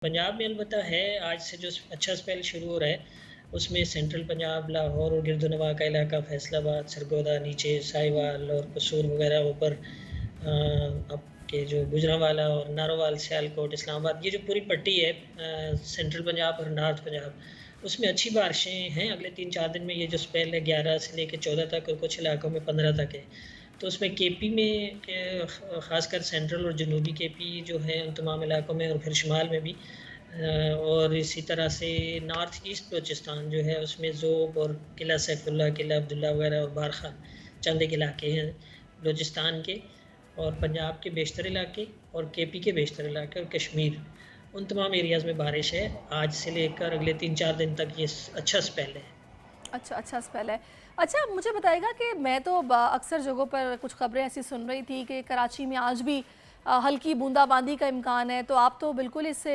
पंजाब में अलबत्ता है, आज से जो अच्छा स्पेल शुरू हो रहा है, उसमें सेंट्रल पंजाब, लाहौर और गिरदुनवा का इलाका, फैसलाबाद, सरगोदा, नीचे साहिवाल और कसूर वगैरह ऊपर, आपके जो गुजरांवाला और नारोवाल, सियालकोट, इस्लामाबाद, ये जो पूरी पट्टी है सेंट्रल पंजाब और नॉर्थ पंजाब, उसमें अच्छी बारिशें हैं। अगले 3-4 दिन में ये जो स्पेल है 11 से लेकर 14 तक और कुछ इलाकों में 15 तक है। तो उसमें केपी में ख़ासकर सेंट्रल और जनूबी केपी जो है उन तमाम इलाकों में, और फिर शुमाल में भी, और इसी तरह से नॉर्थ ईस्ट बलूचिस्तान जो है उसमें ज़ोब और किला सैफुल्ला, किला अब्दुल्ला वगैरह और बारखान चंद एक इलाके हैं बलूचिस्तान के, और पंजाब के बेशतर इलाके और केपी के बेशतर इलाके और कश्मीर, उन तमाम एरियाज़ में बारिश है। आज से लेकर अगले 3-4 दिन तक ये अच्छा स्पेल है। अच्छा अच्छा स्पेल है। अच्छा मुझे बताइएगा कि मैं तो अक्सर जगहों पर कुछ खबरें ऐसी सुन रही थी कि कराची में आज भी हल्की बूंदाबांदी का इम्कान है, तो आप तो बिल्कुल इससे